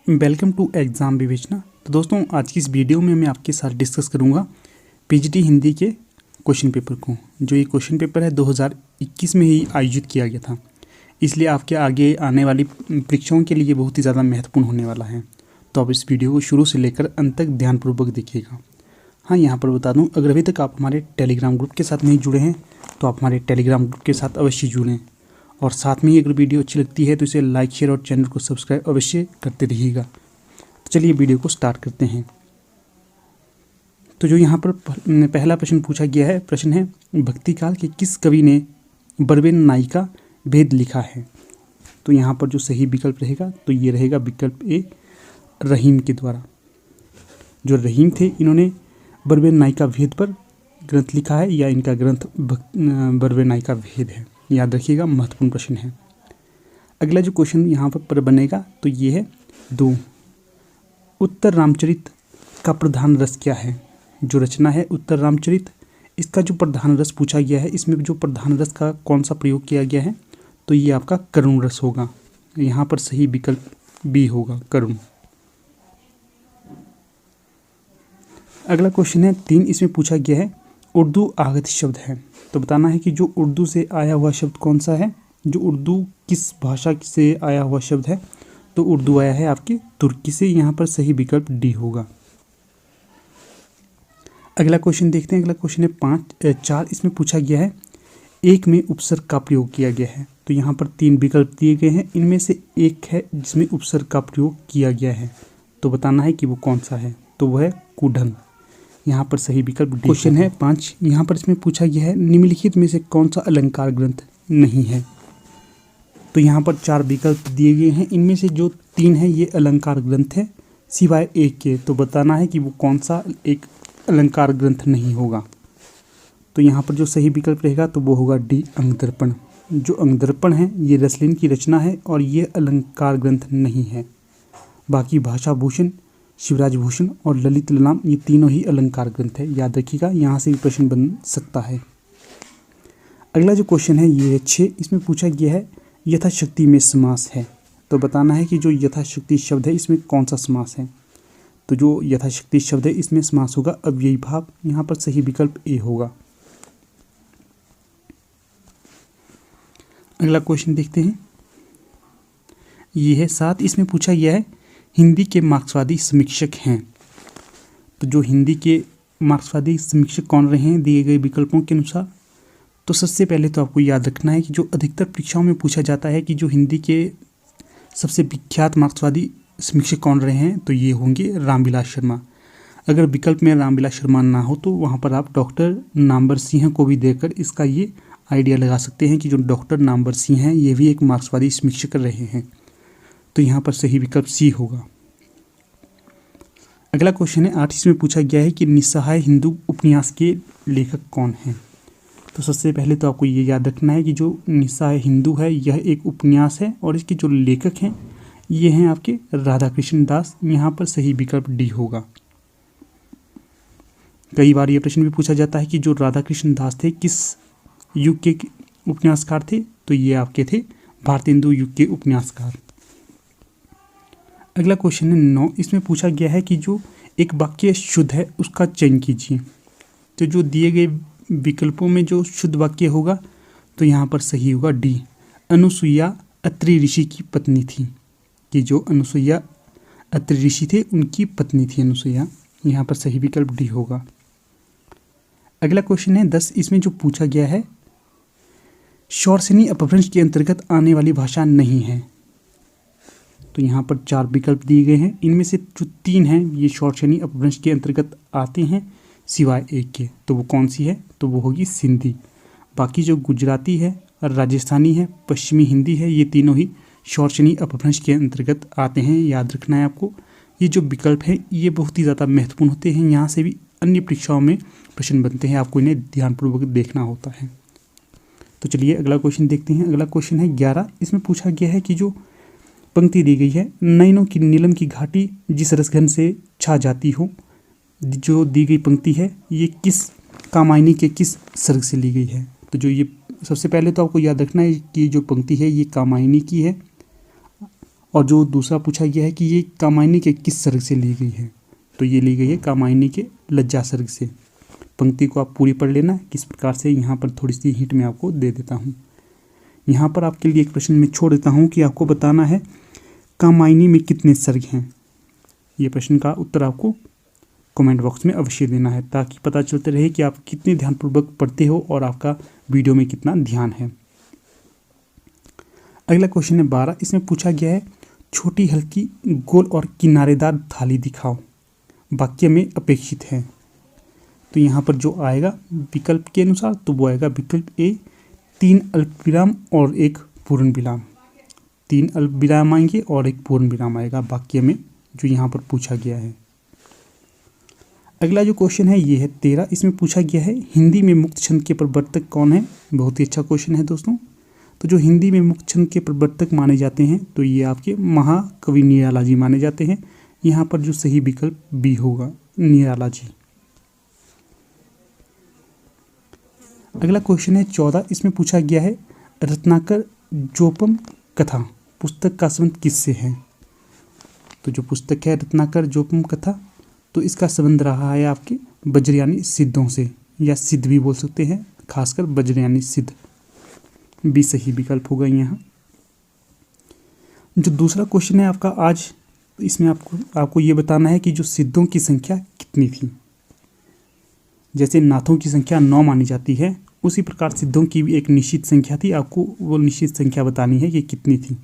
Welcome to exam विवेचना। तो दोस्तों, आज की इस वीडियो में मैं आपके साथ डिस्कस करूंगा पीजीटी हिंदी के क्वेश्चन पेपर को। जो ये क्वेश्चन पेपर है 2021 में ही आयोजित किया गया था, इसलिए आपके आगे आने वाली परीक्षाओं के लिए बहुत ही ज़्यादा महत्वपूर्ण होने वाला है। तो आप इस वीडियो को शुरू से लेकर अंत तक ध्यानपूर्वक देखिएगा। हाँ, यहाँ पर बता दूँ, अगर अभी तक आप हमारे टेलीग्राम ग्रुप के साथ नहीं जुड़े हैं तो आप हमारे टेलीग्राम ग्रुप के साथ अवश्य जुड़ें, और साथ में ही अगर वीडियो अच्छी लगती है तो इसे लाइक, शेयर और चैनल को सब्सक्राइब अवश्य करते रहिएगा। तो चलिए वीडियो को स्टार्ट करते हैं। तो जो यहाँ पर पहला प्रश्न पूछा गया है, प्रश्न है भक्ति काल के किस कवि ने बरवे नायिका भेद लिखा है। तो यहाँ पर जो सही विकल्प रहेगा तो ये रहेगा विकल्प ए, रहीम के द्वारा। जो रहीम थे, इन्होंने बरवे नायिका भेद पर ग्रंथ लिखा है, या इनका ग्रंथ बरवे नायिका भेद है। याद रखिएगा, महत्वपूर्ण प्रश्न है। अगला जो क्वेश्चन यहाँ पर बनेगा तो ये है 2, उत्तर रामचरित का प्रधान रस क्या है। जो रचना है उत्तर रामचरित, इसका जो प्रधान रस पूछा गया है, इसमें जो प्रधान रस का कौन सा प्रयोग किया गया है, तो ये आपका करुण रस होगा। यहाँ पर सही विकल्प बी होगा, करुण। अगला क्वेश्चन है 3, इसमें पूछा गया है उर्दू आगत शब्द है। तो बताना है कि जो उर्दू से आया हुआ शब्द कौन सा है। जो उर्दू किस भाषा से आया हुआ शब्द है, तो उर्दू आया है आपके तुर्की से। यहाँ पर सही विकल्प डी होगा। अगला क्वेश्चन देखते हैं। अगला क्वेश्चन है 4, इसमें पूछा गया है एक में उपसर्ग का प्रयोग किया गया है। तो यहाँ पर 3 विकल्प दिए गए हैं, इनमें से एक है जिसमें उपसर्ग का प्रयोग किया गया है। तो बताना है कि वो कौन सा है, तो वह है कुढ़न। यहाँ पर सही विकल्प डी। क्वेश्चन है 5, यहाँ पर इसमें पूछा गया है निम्नलिखित में से कौन सा अलंकार ग्रंथ नहीं है। तो यहाँ पर 4 विकल्प दिए गए हैं, इनमें से जो 3 है ये अलंकार ग्रंथ है सिवाय एक के। तो बताना है कि वो कौन सा एक अलंकार ग्रंथ नहीं होगा। तो यहाँ पर जो सही विकल्प रहेगा तो वो होगा डी, अंगदर्पण। जो अंगदर्पण है ये रसलिन की रचना है और ये अलंकार ग्रंथ नहीं है। बाकी भाषा भूषण, शिवराज भूषण और ललित ललाम, ये तीनों ही अलंकार ग्रंथ है। याद रखिएगा, यहाँ से भी प्रश्न बन सकता है। अगला जो क्वेश्चन है ये 6, इसमें पूछा गया है यथाशक्ति में समास है। तो बताना है कि जो यथाशक्ति शब्द है इसमें कौन सा समास है। तो जो यथाशक्ति शब्द है इसमें समास होगा अव्ययी भाव। यहाँ पर सही विकल्प ए होगा। अगला क्वेश्चन देखते हैं, ये है 7, इसमें पूछा गया है हिंदी के मार्क्सवादी समीक्षक हैं। तो जो हिंदी के मार्क्सवादी समीक्षक कौन रहे हैं दिए गए विकल्पों के अनुसार। तो सबसे पहले तो आपको याद रखना है कि जो अधिकतर परीक्षाओं में पूछा जाता है कि जो हिंदी के सबसे विख्यात मार्क्सवादी समीक्षक कौन रहे हैं, तो ये होंगे रामविलास शर्मा। अगर विकल्प में रामविलास शर्मा ना हो तो वहाँ पर आप डॉक्टर नामवर सिंह को भी देकर इसका ये आइडिया लगा सकते हैं कि जो डॉक्टर नामवर सिंह हैं ये भी एक मार्क्सवादी समीक्षक रहे हैं। तो यहाँ पर सही विकल्प सी होगा। अगला क्वेश्चन है 8, इसमें पूछा गया है कि निस्सहाय हिंदू उपन्यास के लेखक कौन हैं। तो सबसे पहले तो आपको ये याद रखना है कि जो निस्सहाय हिंदू है यह एक उपन्यास है और इसके जो लेखक हैं ये हैं आपके राधा कृष्ण दास। यहाँ पर सही विकल्प डी होगा। कई बार ये प्रश्न भी पूछा जाता है कि जो राधा कृष्ण दास थे किस युग के उपन्यासकार थे, तो ये आपके थे भारतेंदु युग के उपन्यासकार। अगला क्वेश्चन है 9, इसमें पूछा गया है कि जो एक वाक्य शुद्ध है उसका चयन कीजिए। तो जो दिए गए विकल्पों में जो शुद्ध वाक्य होगा तो यहाँ पर सही होगा डी, अनुसुईया अत्रि ऋषि की पत्नी थी। कि जो अनुसुईया अत्रि ऋषि थे उनकी पत्नी थी अनुसुईया। यहाँ पर सही विकल्प डी होगा। अगला क्वेश्चन है 10, इसमें जो पूछा गया है शौरसेनी अपभ्रंश के अंतर्गत आने वाली भाषा नहीं है। तो यहाँ पर 4 विकल्प दिए गए हैं, इनमें से जो 3 हैं ये शौरसेनी अपभ्रंश के अंतर्गत आते हैं सिवाय एक के। तो वो कौन सी है, तो वो होगी सिंधी। बाकी जो गुजराती है, राजस्थानी है, पश्चिमी हिंदी है, ये तीनों ही शौरसेनी अपभ्रंश के अंतर्गत आते हैं। याद रखना है आपको, ये जो विकल्प हैं ये बहुत ही ज़्यादा महत्वपूर्ण होते हैं। यहाँ से भी अन्य परीक्षाओं में प्रश्न बनते हैं, आपको इन्हें ध्यानपूर्वक देखना होता है। तो चलिए अगला क्वेश्चन देखते हैं। अगला क्वेश्चन है 11, इसमें पूछा गया है कि जो पंक्ति दी गई है नैनों की नीलम की घाटी जिस रसघन से छा जाती हो, जो दी गई पंक्ति है ये किस कामायनी के किस सर्ग से ली गई है। तो जो ये सबसे पहले तो आपको याद रखना है कि जो पंक्ति है ये कामायनी की है और जो दूसरा पूछा गया है कि ये कामायनी के किस सर्ग से ली गई है, तो ये ली गई है कामायनी के लज्जा सर्ग से। पंक्ति को आप पूरी पढ़ लेना किस प्रकार से, यहाँ पर थोड़ी सी हिंट मैं आपको दे देता हूँ। यहाँ पर आपके लिए एक प्रश्न मैं छोड़ देता हूँ कि आपको बताना है कामायनी में कितने सर्ग हैं। ये प्रश्न का उत्तर आपको कमेंट बॉक्स में अवश्य देना है, ताकि पता चलते रहे कि आप कितने ध्यानपूर्वक पढ़ते हो और आपका वीडियो में कितना ध्यान है। अगला क्वेश्चन है 12। इसमें पूछा गया है छोटी हल्की गोल और किनारेदार थाली दिखाओ, वाक्य में अपेक्षित है। तो यहाँ पर जो आएगा विकल्प के अनुसार तो वो आएगा विकल्प ए 3 अल्पविराम और 1 पूर्ण विराम। 3 अल्पविराम आएंगे और 1 पूर्ण विराम आएगा वाक्य में, जो यहाँ पर पूछा गया है। अगला जो क्वेश्चन है ये है 13। इसमें पूछा गया है हिंदी में मुक्त छंद के प्रवर्तक कौन है। बहुत ही अच्छा क्वेश्चन है दोस्तों। तो जो हिंदी में मुक्त छंद के प्रवर्तक माने जाते हैं तो ये आपके महाकवि निराला जी माने जाते हैं। यहाँ पर जो सही विकल्प बी होगा, निराला जी। अगला क्वेश्चन है 14। इसमें पूछा गया है रत्नाकर जोपम कथा पुस्तक का संबंध किससे है। तो जो पुस्तक है रत्नाकर जोपम कथा, तो इसका संबंध रहा है आपके वज्रयानी सिद्धों से, या सिद्ध भी बोल सकते हैं, खासकर वज्रयानी सिद्ध भी सही विकल्प होगा यहाँ। जो दूसरा क्वेश्चन है आपका आज, इसमें आपको ये बताना है कि जो सिद्धों की संख्या कितनी थी। जैसे नाथों की संख्या 9 मानी जाती है, उसी प्रकार सिद्धों की भी एक निश्चित संख्या थी, आपको वो निश्चित संख्या बतानी है कि कितनी थी।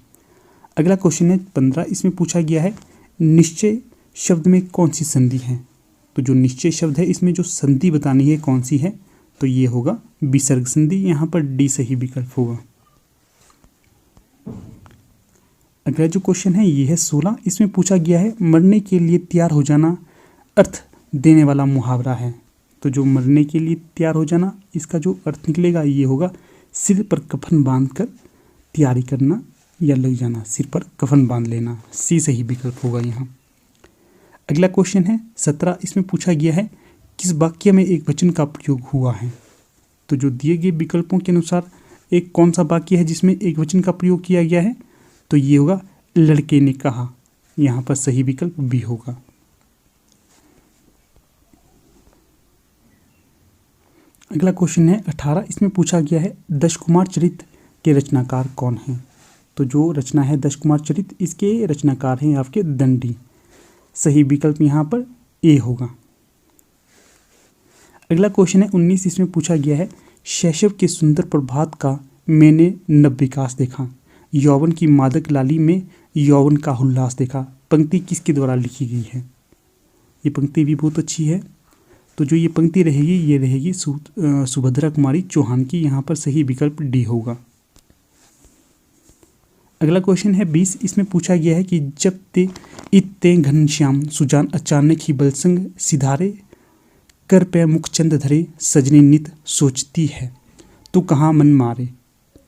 अगला क्वेश्चन है 15। इसमें पूछा गया है निश्चय शब्द में कौन सी संधि है। तो जो निश्चय शब्द है इसमें जो संधि बतानी है कौन सी है, तो ये होगा विसर्ग संधि। यहाँ पर डी सही विकल्प होगा। अगला जो क्वेश्चन है ये है 16। इसमें पूछा गया है मरने के लिए तैयार हो जाना अर्थ देने वाला मुहावरा है। तो जो मरने के लिए तैयार हो जाना, इसका जो अर्थ निकलेगा ये होगा सिर पर कफन बांधकर तैयारी करना या लग जाना, सिर पर कफन बांध लेना। सी सही विकल्प होगा यहाँ। अगला क्वेश्चन है 17। इसमें पूछा गया है किस वाक्य में एक वचन का प्रयोग हुआ है। तो जो दिए गए विकल्पों के अनुसार एक कौन सा वाक्य है जिसमें एक वचन का प्रयोग किया गया है, तो ये होगा लड़के ने कहा। यहाँ पर सही विकल्प बी होगा। अगला क्वेश्चन है 18। इसमें पूछा गया है दश कुमार चरित के रचनाकार कौन हैं। तो जो रचना है दश कुमार चरित, इसके रचनाकार हैं आपके दंडी। सही विकल्प यहाँ पर ए होगा। अगला क्वेश्चन है 19। इसमें पूछा गया है शैशव के सुंदर प्रभात का मैंने नव विकास देखा, यौवन की मादक लाली में यौवन का उल्लास देखा। पंक्ति किसके द्वारा लिखी गई है। ये पंक्ति भी बहुत अच्छी है। तो जो ये पंक्ति रहेगी ये रहेगी सुभद्रा कुमारी चौहान की। यहाँ पर सही विकल्प डी होगा। अगला क्वेश्चन है 20। इसमें पूछा गया है कि जब ते इत्ते घनश्याम सुजान अचानक ही बलसंग सिधारे कर पे मुखचंद धरे सजनी नित सोचती है तो कहाँ मन मारे।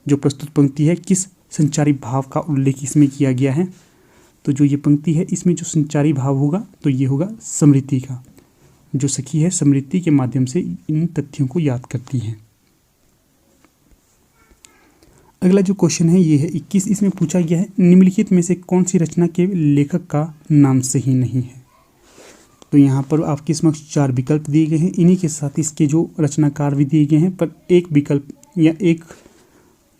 जो प्रस्तुत पंक्ति है किस संचारी भाव का उल्लेख इसमें किया गया है। तो जो ये पंक्ति है इसमें जो संचारी भाव होगा तो ये होगा स्मृति का। जो सखी है स्मृति के माध्यम से इन तथ्यों को याद करती है। अगला जो क्वेश्चन है ये है 21। इसमें पूछा गया है निम्नलिखित में से कौन सी रचना के लेखक का नाम सही नहीं है। तो यहाँ पर आपके समक्ष 4 विकल्प दिए गए हैं, इन्हीं के साथ इसके जो रचनाकार भी दिए गए हैं, पर एक विकल्प या एक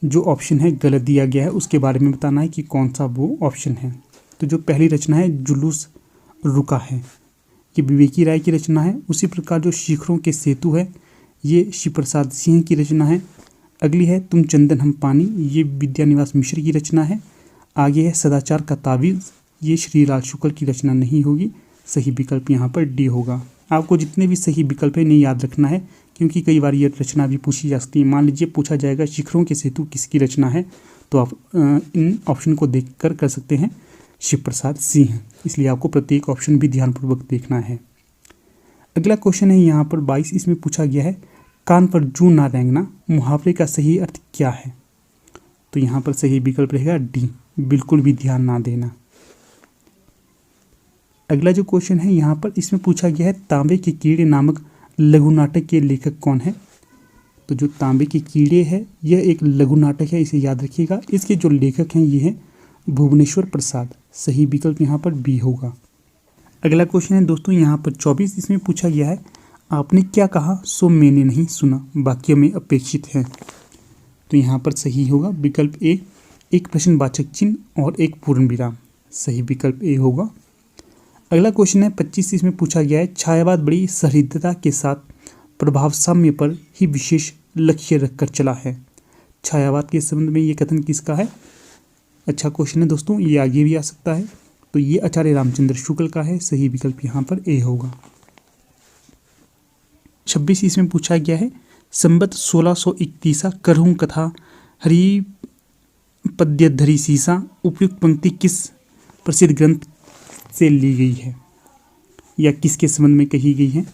जो ऑप्शन है गलत दिया गया है, उसके बारे में बताना है कि कौन सा वो ऑप्शन है। तो जो पहली रचना है जुलूस रुका है, ये विवेकी राय की रचना है। उसी प्रकार जो शिखरों के सेतु है ये शिव प्रसाद सिंह की रचना है। अगली है तुम चंदन हम पानी, ये विद्यानिवास मिश्र की रचना है। आगे है सदाचार का तावीज़, ये श्रीलाल शुक्ल की रचना नहीं होगी। सही विकल्प यहाँ पर डी होगा। आपको जितने भी सही विकल्प है नहीं याद रखना है, क्योंकि कई बार ये रचना भी पूछी जा सकती है। मान लीजिए पूछा जाएगा शिखरों के सेतु किसकी रचना है, तो आप इन ऑप्शन को देखकर कर सकते हैं शिव प्रसाद सिंह। इसलिए आपको प्रत्येक ऑप्शन भी ध्यानपूर्वक देखना है। अगला क्वेश्चन है यहाँ पर 22। इसमें पूछा गया है कान पर जूं ना रेंगना मुहावरे का सही अर्थ क्या है। तो यहाँ पर सही विकल्प रहेगा डी, बिल्कुल भी ध्यान ना देना। अगला जो क्वेश्चन है यहाँ पर इसमें पूछा गया है तांबे के कीड़े नामक लघु नाटक के लेखक कौन है। तो जो तांबे के कीड़े है यह एक लघु नाटक है, इसे याद रखिएगा। इसके जो लेखक हैं ये हैं भुवनेश्वर प्रसाद, सही विकल्प यहाँ पर बी होगा। अगला क्वेश्चन है दोस्तों यहाँ पर 24, इसमें पूछा गया है आपने क्या कहा सो मैंने नहीं सुना, वाक्य में अपेक्षित है। तो यहाँ पर सही होगा विकल्प ए, एक प्रश्नवाचक चिन्ह और एक पूर्ण विराम, सही विकल्प ए होगा। अगला क्वेश्चन है 25, इसमें पूछा गया है छायावाद बड़ी सहृदयता के साथ प्रभाव साम्य पर ही विशेष लक्ष्य रखकर चला है। छायावाद के संबंध में ये कथन किसका है? अच्छा क्वेश्चन है दोस्तों, ये आगे भी आ सकता है। तो ये आचार्य रामचंद्र शुक्ल का है, सही विकल्प यहाँ पर ए होगा। 26, इसमें पूछा गया है संबत 1631 करहूं कथा हरि पद्यधरी सीसा, उपयुक्त पंक्ति किस प्रसिद्ध ग्रंथ से ली गई है या किसके संबंध में कही गई है?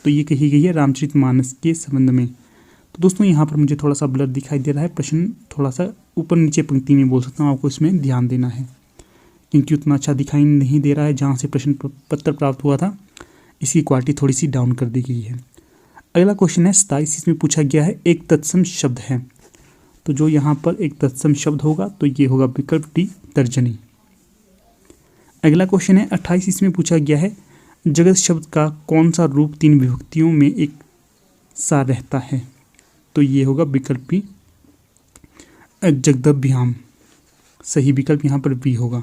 तो ये कही गई है रामचरितमानस के संबंध में। तो दोस्तों यहाँ पर मुझे थोड़ा सा ब्लर दिखाई दे रहा है, प्रश्न थोड़ा सा ऊपर नीचे पंक्ति में बोल सकता हूँ, आपको इसमें ध्यान देना है क्योंकि उतना अच्छा दिखाई नहीं दे रहा है। जहाँ से प्रश्न पत्र प्राप्त हुआ था इसकी क्वालिटी थोड़ी सी डाउन कर दी गई है। अगला क्वेश्चन है 27, इसमें पूछा गया है एक तत्सम शब्द है। तो जो यहाँ पर एक तत्सम शब्द होगा तो ये होगा विकल्प डी, तर्जनी। अगला क्वेश्चन है 28, इसमें पूछा गया है जगत शब्द का कौन सा रूप 3 विभक्तियों में एक सा रहता है? तो ये होगा विकल्प बी, जगदभ्याम, सही विकल्प यहाँ पर बी होगा।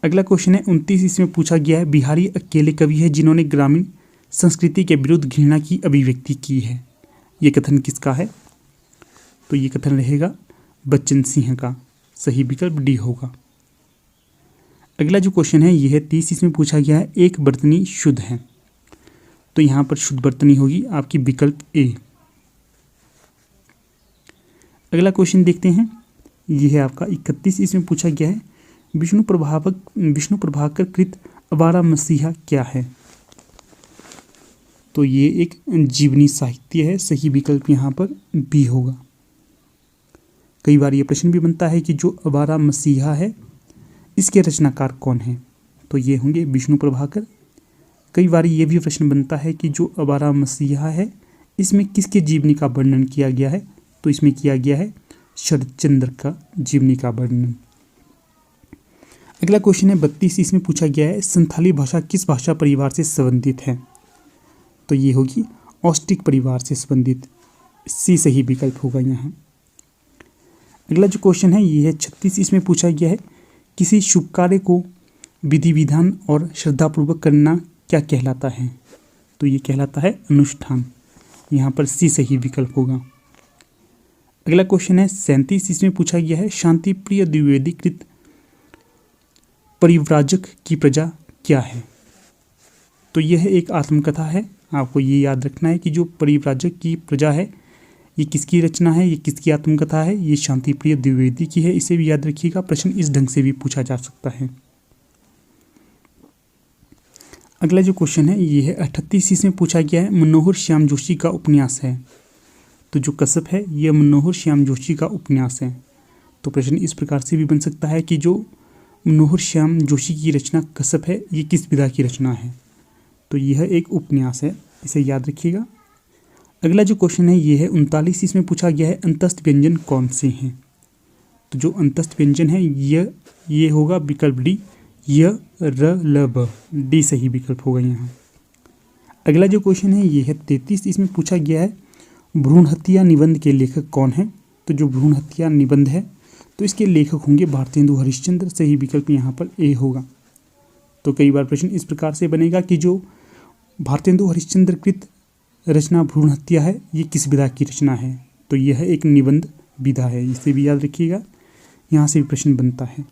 अगला क्वेश्चन है 29, इसमें पूछा गया है बिहारी अकेले कवि है जिन्होंने ग्रामीण संस्कृति के विरुद्ध घृणा की अभिव्यक्ति की है। ये कथन किसका है? तो ये कथन रहेगा बच्चन सिंह का, सही विकल्प डी होगा। अगला जो क्वेश्चन है ये है 30, इसमें पूछा गया है एक बर्तनी शुद्ध है। तो यहाँ पर शुद्ध बर्तनी होगी आपकी विकल्प ए। अगला क्वेश्चन देखते हैं, ये है आपका 31, इसमें पूछा गया है विष्णु प्रभाकर कृत अवारा मसीहा क्या है? तो ये एक जीवनी साहित्य है, सही विकल्प यहाँ पर बी होगा। कई बार ये प्रश्न भी बनता है कि जो अवारा मसीहा है इसके रचनाकार कौन हैं? तो ये होंगे विष्णु प्रभाकर। कई बार ये भी प्रश्न बनता है कि जो अवारा मसीहा है इसमें किसके जीवनी का वर्णन किया गया है? तो इसमें किया गया है शरदचंद्र का जीवनी का वर्णन। अगला क्वेश्चन है 32, इसमें पूछा गया है संथाली भाषा किस भाषा परिवार से संबंधित है? तो ये होगी ऑस्ट्रिक परिवार से संबंधित, सी सही विकल्प होगा यहाँ। अगला जो क्वेश्चन है ये है 36, इसमें पूछा गया है किसी शुभ कार्य को विधि विधान और श्रद्धापूर्वक करना क्या कहलाता है? तो ये कहलाता है अनुष्ठान, यहाँ पर सी सही विकल्प होगा। अगला क्वेश्चन है 37, इसमें पूछा गया है शांति प्रिय द्विवेदी कृत परिव्राजक की प्रजा क्या है? तो यह एक आत्मकथा है। आपको ये याद रखना है कि जो परिव्राजक की प्रजा है ये किसकी रचना है, ये किसकी आत्मकथा है? ये शांति प्रिय द्विवेदी की है। इसे भी याद रखिएगा, प्रश्न इस ढंग से भी पूछा जा सकता है। अगला जो क्वेश्चन है ये है 38, इसमें पूछा गया है मनोहर श्याम जोशी का उपन्यास है। तो जो कसब है यह मनोहर श्याम जोशी का उपन्यास है। तो प्रश्न इस प्रकार से भी बन सकता है कि जो मनोहर श्याम जोशी की रचना कसब है ये किस विधा की रचना है? तो यह एक उपन्यास है, इसे याद रखिएगा। अगला जो क्वेश्चन है ये है 39, इसमें पूछा गया है अंतस्थ व्यंजन कौन से हैं? तो जो अंतस्थ व्यंजन है ये होगा विकल्प डी, य र ल ब, डी सही विकल्प होगा यहाँ। अगला जो क्वेश्चन है ये है 33, इसमें पूछा गया है भ्रूण हत्या निबंध के लेखक कौन है? तो जो भ्रूण हत्या निबंध है तो इसके लेखक होंगे भारतेंदु हरिश्चंद्र, सही विकल्प यहाँ पर ए होगा। तो कई बार प्रश्न इस प्रकार से बनेगा कि जो भारतेंदु हरिश्चंद्र कृत रचना भ्रूण हत्या है ये किस विधा की रचना है? तो यह एक निबंध विधा है, इसे भी याद रखिएगा, यहाँ से भी प्रश्न बनता है।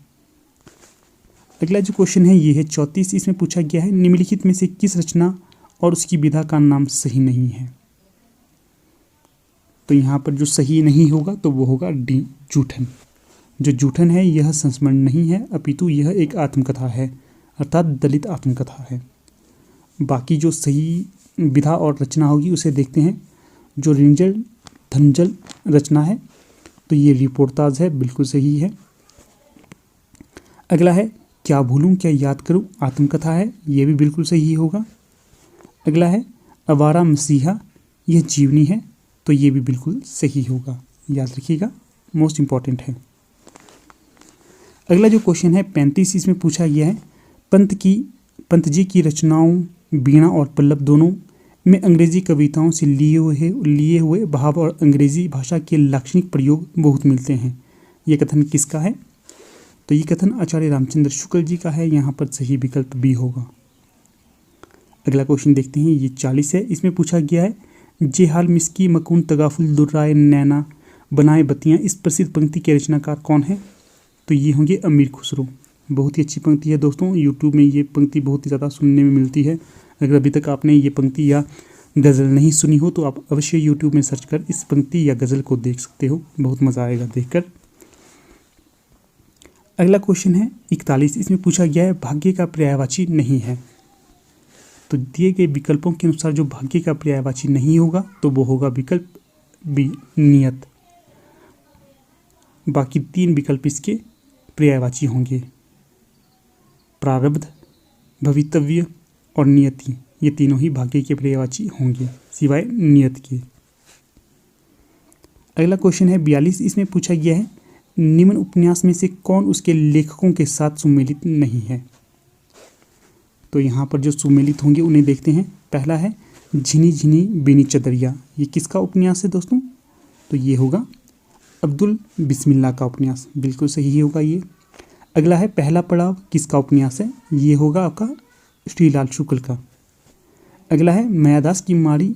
अगला जो क्वेश्चन है ये है 34, इसमें पूछा गया है निम्नलिखित में से किस रचना और उसकी विधा का नाम सही नहीं है? तो यहाँ पर जो सही नहीं होगा तो वो होगा डी, जूठन। जो जूठन है यह संस्मरण नहीं है अपितु यह एक आत्मकथा है, अर्थात दलित आत्मकथा है। बाकी जो सही विधा और रचना होगी उसे देखते हैं। जो रिंजल धनजल रचना है तो ये रिपोर्टाज है, बिल्कुल सही है। अगला है क्या भूलूं क्या याद करूं, आत्मकथा है, ये भी बिल्कुल सही होगा। अगला है अवारा मसीहा, यह जीवनी है, तो ये भी बिल्कुल सही होगा, याद रखिएगा, मोस्ट इम्पॉर्टेंट है। अगला जो क्वेश्चन है 35, इसमें पूछा गया है पंत जी की रचनाओं वीणा और पल्लव दोनों में अंग्रेजी कविताओं से लिए हुए भाव और अंग्रेजी भाषा के लाक्षणिक प्रयोग बहुत मिलते हैं। ये कथन किसका है? तो ये कथन आचार्य रामचंद्र शुक्ल जी का है। यहाँ पर सही विकल्प बी होगा। अगला क्वेश्चन देखते हैं, ये 40 है। इसमें पूछा गया है जे हाल मिस्की मकून तगाफुल दुर्राय नैना बनाए बत्तियाँ, इस प्रसिद्ध पंक्ति के रचनाकार कौन है? तो ये होंगे अमीर खुसरो। बहुत ही अच्छी पंक्ति है दोस्तों, यूट्यूब में ये पंक्ति बहुत ही ज़्यादा सुनने में मिलती है। अगर अभी तक आपने ये पंक्ति या गज़ल नहीं सुनी हो तो आप अवश्य यूट्यूब में सर्च कर इस पंक्ति या गज़ल को देख सकते हो, बहुत मज़ा आएगा देखकर। अगला क्वेश्चन है 41, इसमें पूछा गया है भाग्य का पर्यायवाची नहीं है। तो दिए गए विकल्पों के अनुसार जो भाग्य का पर्यायवाची नहीं होगा तो वो होगा विकल्प बी नियत। बाकी 3 विकल्प इसके पर्यायवाची होंगे, प्रारब्ध, भवितव्य और नियति। ये तीनों ही भाग्य के पर्यायवाची होंगे सिवाय नियत के। अगला क्वेश्चन है 42, इसमें पूछा गया है निम्न उपन्यास में से कौन उसके लेखकों के साथ सुमेलित नहीं है। तो यहाँ पर जो सुमेलित होंगे उन्हें देखते हैं। पहला है झिनी झिनी बेनी चदरिया, ये किसका उपन्यास है दोस्तों? तो ये होगा अब्दुल बिस्मिल्लाह का उपन्यास, बिल्कुल सही होगा ये। अगला है पहला पड़ाव, किसका उपन्यास है? ये होगा आपका श्रीलाल शुक्ल का। अगला है मायादास की मारी,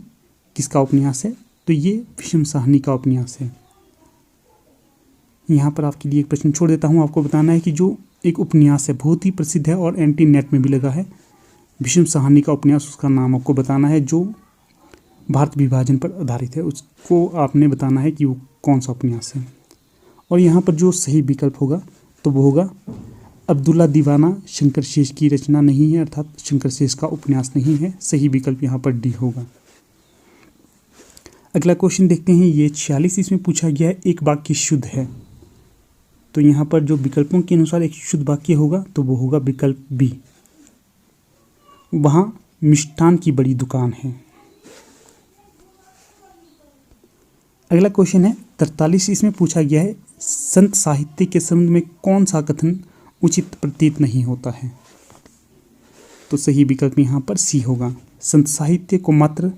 किसका उपन्यास है? तो ये भीष्म साहनी का उपन्यास है। यहाँ पर आपके लिए एक प्रश्न छोड़ देता हूँ, आपको बताना है कि जो एक उपन्यास है बहुत ही प्रसिद्ध है और एंटी नेट में भी लगा है, भीष्म साहनी का उपन्यास, उसका नाम आपको बताना है। जो भारत विभाजन पर आधारित है उसको आपने बताना है कि वो कौन सा उपन्यास है। और यहाँ पर जो सही विकल्प होगा तो वो होगा अब्दुल्ला दीवाना, शंकर शेष की रचना नहीं है, अर्थात शंकर शेष का उपन्यास नहीं है। सही विकल्प यहाँ पर डी होगा। अगला क्वेश्चन देखते हैं, ये 46, इसमें पूछा गया है एक वाक्य शुद्ध है। तो यहाँ पर जो विकल्पों के अनुसार एक शुद्ध वाक्य होगा तो वो होगा विकल्प बी, वहाँ मिष्ठान की बड़ी दुकान है। अगला क्वेश्चन है 43, इसमें पूछा गया है संत साहित्य के संबंध में कौन सा कथन उचित प्रतीत नहीं होता है। तो सही विकल्प यहाँ पर सी होगा, संत साहित्य को मात्र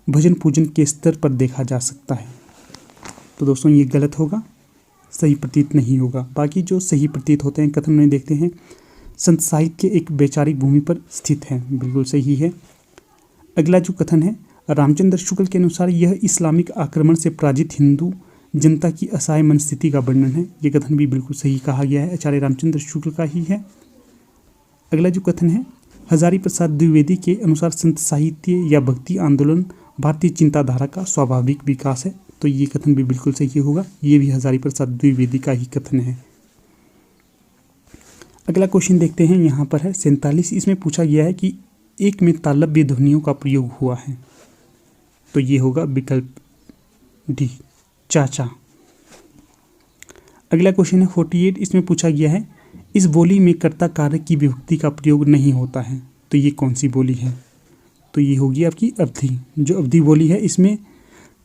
भजन पूजन के स्तर पर देखा जा सकता है। तो दोस्तों ये गलत होगा, सही प्रतीत नहीं होगा। बाकी जो सही प्रतीत होते हैं कथन में देखते हैं, संत साहित्य एक वैचारिक भूमि पर स्थित है, बिल्कुल सही है। अगला जो कथन है रामचंद्र शुक्ल के अनुसार यह इस्लामिक आक्रमण से पराजित हिंदू जनता की असहाय मनस्थिति का वर्णन है। ये कथन भी बिल्कुल सही कहा गया है, आचार्य रामचंद्र शुक्ल का ही है। अगला जो कथन है हजारी प्रसाद द्विवेदी के अनुसार संत साहित्य या भक्ति आंदोलन भारतीय चिंताधारा का स्वाभाविक विकास है। तो ये कथन भी बिल्कुल सही होगा, ये भी हजारी प्रसाद द्विवेदी का ही कथन है। अगला क्वेश्चन देखते हैं, यहाँ पर है 47, इसमें पूछा गया है कि एक में तालव्य ध्वनियों का प्रयोग हुआ है। तो ये होगा विकल्प डी, चाचा। अगला क्वेश्चन है 48, इसमें पूछा गया है इस बोली में कर्ता कारक की विभक्ति का प्रयोग नहीं होता है। तो ये कौन सी बोली है? तो ये होगी आपकी अवधी। जो अवधी बोली है इसमें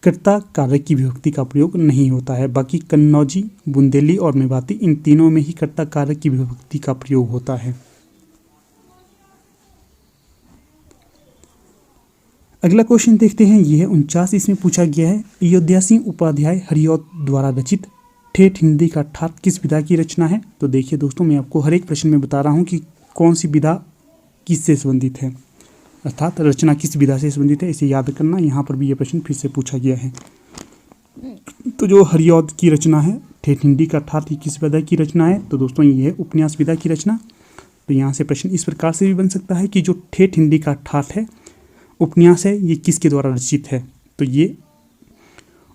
कर्ता कारक की विभक्ति का प्रयोग नहीं होता है। बाकी कन्नौजी, बुंदेली और मेवाती, इन तीनों में ही कर्ता कारक की विभक्ति का प्रयोग होता है। अगला क्वेश्चन देखते हैं, यह है 49, इसमें पूछा गया है अयोध्या सिंह उपाध्याय हरिऔध द्वारा रचित ठेठ हिंदी का ठाठ किस विधा की रचना है। तो देखिए दोस्तों, मैं आपको हर एक प्रश्न में बता रहा हूँ कि कौन सी विधा किससे संबंधित है, अर्थात रचना किस विधा से संबंधित है, इसे याद करना। यहाँ पर भी यह प्रश्न फिर से पूछा गया है। तो जो हरिऔध की रचना है ठेठ हिंदी का ठाठ किस विधा की रचना है? तो दोस्तों ये है उपन्यास विधा की रचना। तो यहाँ से प्रश्न इस प्रकार से भी बन सकता है कि जो ठेठ हिंदी का ठाठ है उपन्यास है, ये किसके द्वारा रचित है? तो ये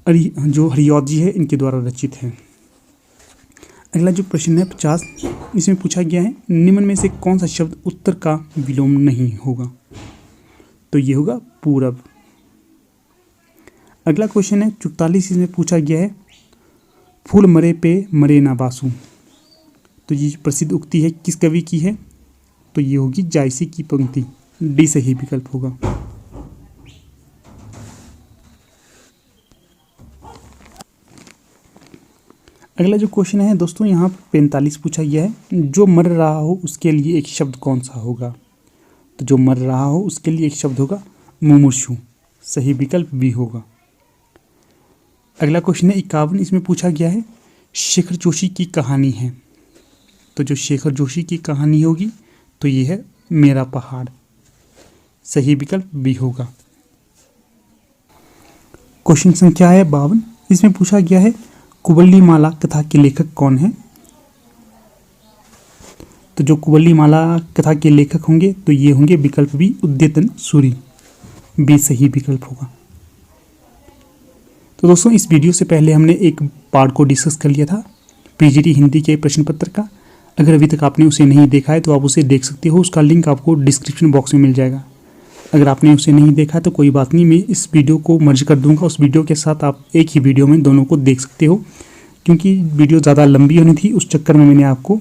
जो हरिऔध जी है इनके द्वारा रचित है। अगला जो प्रश्न है 50, इसमें पूछा गया है निम्न में से कौन सा शब्द उत्तर का विलोम नहीं होगा। तो ये होगा पूरब। अगला क्वेश्चन है 44, इसमें पूछा गया है फूल मरे पे मरे ना बासु। तो ये प्रसिद्ध उक्ति है किस कवि की है? तो ये होगी जायसी की पंक्ति, डी सही विकल्प होगा। अगला जो क्वेश्चन है दोस्तों यहाँ 45 पूछा गया है, जो मर रहा हो उसके लिए एक शब्द कौन सा होगा। तो जो मर रहा हो उसके लिए एक शब्द होगा मुमूर्षु, सही विकल्प बी होगा। अगला क्वेश्चन है 51, इसमें पूछा गया है शेखर जोशी की कहानी है। तो जो शेखर जोशी की कहानी होगी तो ये है मेरा पहाड़, सही विकल्प बी होगा। क्वेश्चन संख्या है 52, इसमें पूछा गया है कुबल्ली माला कथा के लेखक कौन है। तो जो कुबल्ली माला कथा के लेखक होंगे तो ये होंगे विकल्प बी उद्यतन सूरी, बी सही विकल्प होगा। तो दोस्तों इस वीडियो से पहले हमने एक पार्ट को डिस्कस कर लिया था पीजीटी हिंदी के प्रश्न पत्र का। अगर अभी तक आपने उसे नहीं देखा है तो आप उसे देख सकते हो, उसका लिंक आपको डिस्क्रिप्शन बॉक्स में मिल जाएगा। अगर आपने उसे नहीं देखा तो कोई बात नहीं, मैं इस वीडियो को मर्ज कर दूंगा उस वीडियो के साथ, आप एक ही वीडियो में दोनों को देख सकते हो। क्योंकि वीडियो ज़्यादा लंबी होनी थी उस चक्कर में मैंने आपको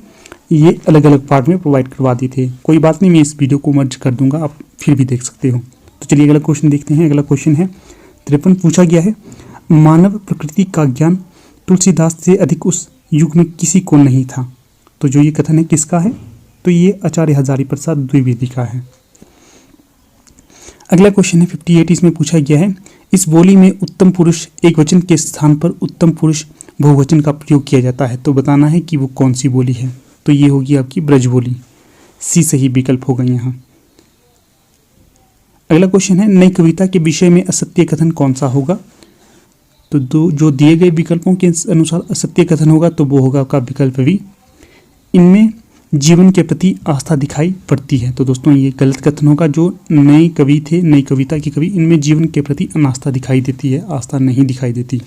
ये अलग अलग पार्ट में प्रोवाइड करवा दिए थे। कोई बात नहीं, मैं इस वीडियो को मर्ज कर दूंगा, आप फिर भी देख सकते हो। तो चलिए अगला क्वेश्चन देखते हैं। अगला क्वेश्चन है 53, पूछा गया है मानव प्रकृति का ज्ञान तुलसीदास से अधिक उस युग में किसी को नहीं था। तो जो ये कथन है किसका है, तो ये आचार्य हजारी प्रसाद द्विवेदी का है। अगला क्वेश्चन है 58, इसमें पूछा गया है इस बोली में उत्तम पुरुष एक वचन के स्थान पर उत्तम पुरुष बहुवचन का प्रयोग किया जाता है। तो बताना है कि वो कौन सी बोली है। तो ये होगी आपकी ब्रज बोली, सी सही विकल्प होगा यहाँ। अगला क्वेश्चन है नई कविता के विषय में असत्य कथन कौन सा होगा। तो जो दिए गए विकल्पों के अनुसार असत्य कथन होगा तो वो होगा आपका विकल्प भी इनमें जीवन के प्रति आस्था दिखाई पड़ती है। तो दोस्तों ये गलत कथन होगा। जो नए कवि थे, नई कविता के कवि, इनमें जीवन के प्रति अनास्था दिखाई देती है, आस्था नहीं दिखाई देती।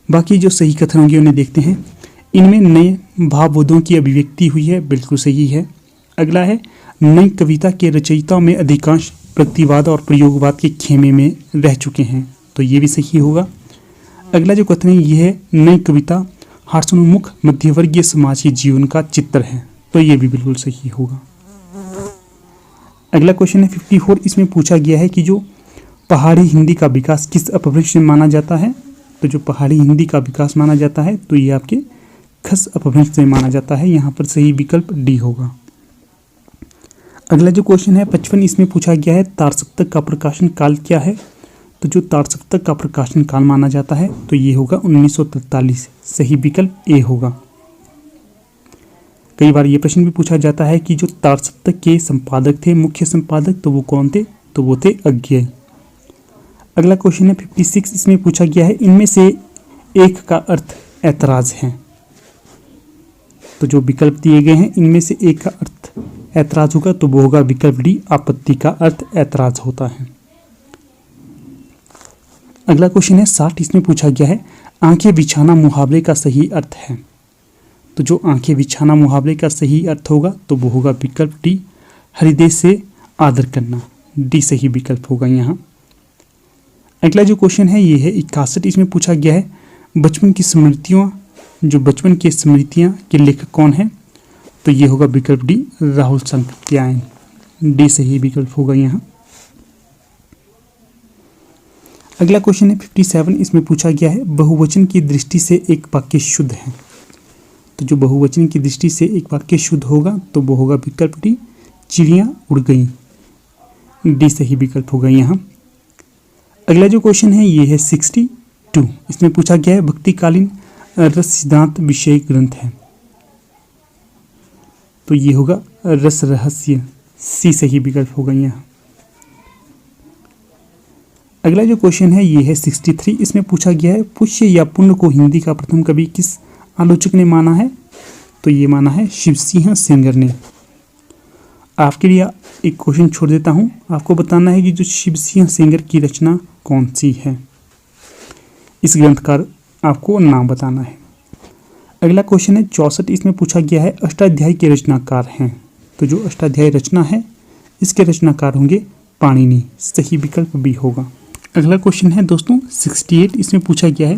बाकी जो सही कथन होंगे उन्हें देखते हैं। इनमें नए भावबोधों की अभिव्यक्ति हुई है, बिल्कुल सही है। अगला है नई कविता के रचयिताओं में अधिकांश प्रगतिवाद और प्रयोगवाद के खेमे में रह चुके हैं। तो ये भी सही होगा। अगला जो कथन है यह है नई कविता हास्योन्मुख मध्यवर्गीय समाज के जीवन का चित्र है। तो ये भी बिल्कुल सही होगा। अगला क्वेश्चन है 54, इसमें पूछा गया है कि जो पहाड़ी हिंदी का विकास किस अपभ्रंश में माना जाता है। तो जो पहाड़ी हिंदी का विकास माना जाता है तो ये आपके खस अपभ्रंश में माना जाता है। यहाँ पर सही विकल्प डी होगा। अगला जो क्वेश्चन है 55, इसमें पूछा गया है तारसप्तक का प्रकाशन काल क्या है। तो जो तारसप्तक का प्रकाशन काल माना जाता है तो ये होगा 1943, सही विकल्प ए होगा। कई बार ये प्रश्न भी पूछा जाता है कि जो तारसप्तक के संपादक थे, मुख्य संपादक, तो वो कौन थे। तो वो थे अज्ञेय। अगला क्वेश्चन है 56, इसमें पूछा गया है इनमें से एक का अर्थ ऐतराज है। तो जो विकल्प दिए गए हैं इनमें से एक का अर्थ ऐतराज होगा तो वो होगा विकल्प डी, आपत्ति का अर्थ ऐतराज होता है। अगला क्वेश्चन है 60, इसमें पूछा गया है आंखें बिछाना मुहावरे का सही अर्थ है। तो जो आंखें बिछाना मुहावरे का सही अर्थ होगा तो वो होगा विकल्प डी, हृदय से आदर करना, डी सही विकल्प होगा यहाँ। अगला जो क्वेश्चन है ये है 61, इसमें पूछा गया है बचपन की स्मृतियों, जो बचपन की स्मृतियाँ के लेखक कौन है। तो ये होगा विकल्प डी, राहुल सांकृत्यायन, डी सही विकल्प होगा यहाँ। अगला क्वेश्चन है 57, इसमें पूछा गया है बहुवचन की दृष्टि से एक वाक्य शुद्ध है। तो जो बहुवचन की दृष्टि से एक वाक्य शुद्ध होगा तो वो होगा विकल्प डी, चिड़ियाँ उड़ गईं, डी सही विकल्प होगा यहाँ। अगला जो क्वेश्चन है ये है 62, इसमें पूछा गया है भक्तिकालीन रस सिद्धांत विषय ग्रंथ है। तो ये होगा रस रहस्य, सी सही विकल्प होगा यहाँ। अगला जो क्वेश्चन है ये है 63, इसमें पूछा गया है पुष्य या पुण्य को हिंदी का प्रथम कवि किस आलोचक ने माना है। तो ये माना है शिवसिंह सेंगर ने। आपके लिए एक क्वेश्चन छोड़ देता हूँ, आपको बताना है कि जो शिवसिंह सेंगर की रचना कौन सी है, इस ग्रंथकार आपको नाम बताना है। अगला क्वेश्चन है 64, इसमें पूछा गया है अष्टाध्यायी के रचनाकार हैं। तो जो अष्टाध्यायी रचना है इसके रचनाकार होंगे पाणिनि, सही विकल्प बी होगा। अगला क्वेश्चन है दोस्तों 68, इसमें पूछा गया है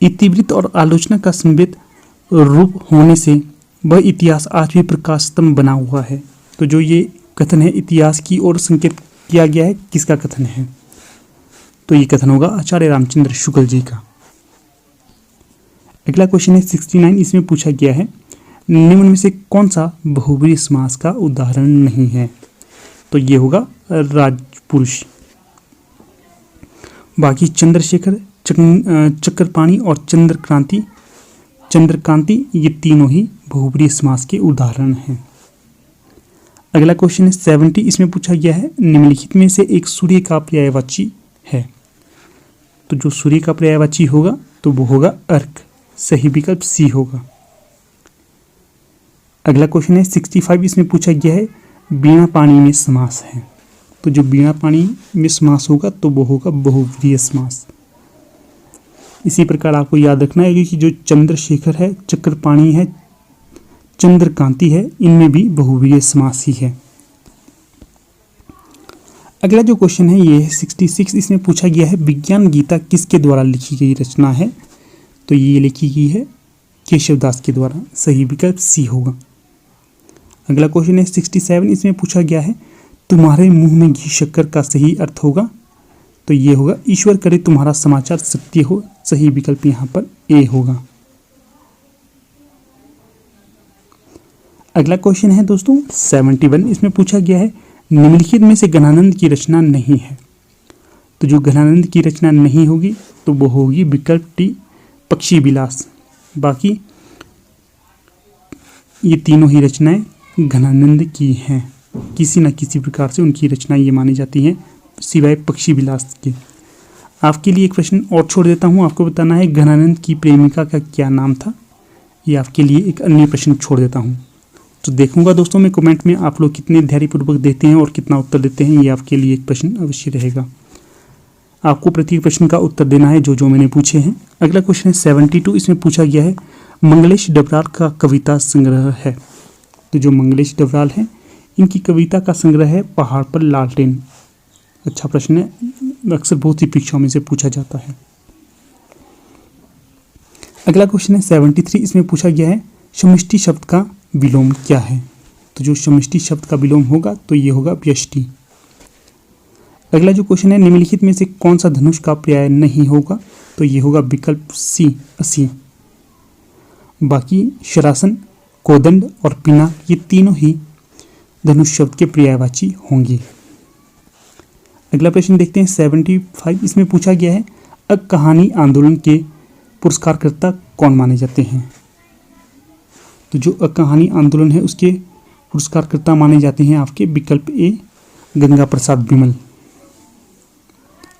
इतिवृत्त और आलोचना का समवेत रूप होने से वह इतिहास आज भी प्रकाश स्तंभ बना हुआ है। तो जो ये कथन है इतिहास की ओर संकेत किया गया है, किसका कथन है। तो ये कथन होगा आचार्य रामचंद्र शुक्ल जी का। अगला क्वेश्चन है 69, इसमें पूछा गया है निम्न में से कौन सा बहुब्रीहि समास का उदाहरण नहीं है? तो ये होगा राजपुरुष। बाकी चंद्रशेखर, चक्रपाणी और चंद्रकांति ये तीनों ही बहुब्रीहि समास के उदाहरण हैं। अगला क्वेश्चन है 70, इसमें पूछा गया है निम्नलिखित में से एक सूर्य का पर्यायवाची है। तो जो सूर्य का पर्यायवाची होगा तो वो होगा अर्क, सही विकल्प सी होगा। अगला क्वेश्चन है 65, इसमें पूछा गया है वीणा पाणी में समास है। तो जो वीणा पाणी में समास होगा तो वो होगा बहुब्रीहि समास। इसी प्रकार आपको याद रखना है कि जो चंद्रशेखर है, चक्रपाणी है, चंद्रकांति है, इनमें भी बहुब्रीहि समास ही है। अगला जो क्वेश्चन है ये है 66, इसमें पूछा गया है विज्ञान गीता किसके द्वारा लिखी गई रचना है? तो ये लिखी गई है केशवदास के द्वारा, सही विकल्प सी होगा। अगला क्वेश्चन है 67, इसमें पूछा गया है तुम्हारे मुंह में घी शक्कर का सही अर्थ होगा? तो ये होगा ईश्वर करे तुम्हारा समाचार सत्य हो, सही विकल्प यहाँ पर ए होगा। अगला क्वेश्चन है दोस्तों 71, इसमें पूछा गया है निम्नलिखित में से घनानंद की रचना नहीं है। तो जो घनानंद की रचना नहीं होगी तो वो होगी विकल्प डी पक्षी विलास। बाकी ये तीनों ही रचनाएं घनानंद की हैं, किसी न किसी प्रकार से उनकी रचनाएं ये मानी जाती हैं सिवाय पक्षी विलास के। आपके लिए एक प्रश्न और छोड़ देता हूँ, आपको बताना है घनानंद की प्रेमिका का क्या नाम था। ये आपके लिए एक अन्य प्रश्न छोड़ देता हूँ। तो देखूंगा दोस्तों मैं कमेंट में आप लोग कितने धैर्यपूर्वक देते हैं और कितना उत्तर देते हैं, ये आपके लिए एक प्रश्न अवश्य रहेगा। आपको प्रत्येक प्रश्न का उत्तर देना है जो मैंने पूछे हैं। अगला क्वेश्चन है 72, इसमें पूछा गया है मंगलेश डबराल का कविता संग्रह है। तो जो मंगलेश डबराल हैं इनकी कविता का संग्रह है पहाड़ पर लालटेन। अच्छा प्रश्न है, अक्सर बहुत सी परीक्षाओं में से पूछा जाता है। अगला क्वेश्चन है 73, इसमें पूछा गया है समष्टि शब्द का विलोम क्या है? तो जो समष्टि शब्द का विलोम होगा तो ये होगा व्यष्टि। अगला जो क्वेश्चन है निम्नलिखित में से कौन सा धनुष का पर्याय नहीं होगा? तो ये होगा विकल्प सी 80। बाकी शरासन, कोदंड और पिनाक ये तीनों ही धनुष शब्द के पर्यायवाची होंगे। अगला प्रश्न देखते हैं 75, इसमें पूछा गया है कहानी आंदोलन के पुरस्कारकर्ता कौन माने जाते हैं? तो जो कहानी आंदोलन है उसके पुरस्कारकर्ता माने जाते हैं आपके विकल्प ए गंगा प्रसाद बिमल।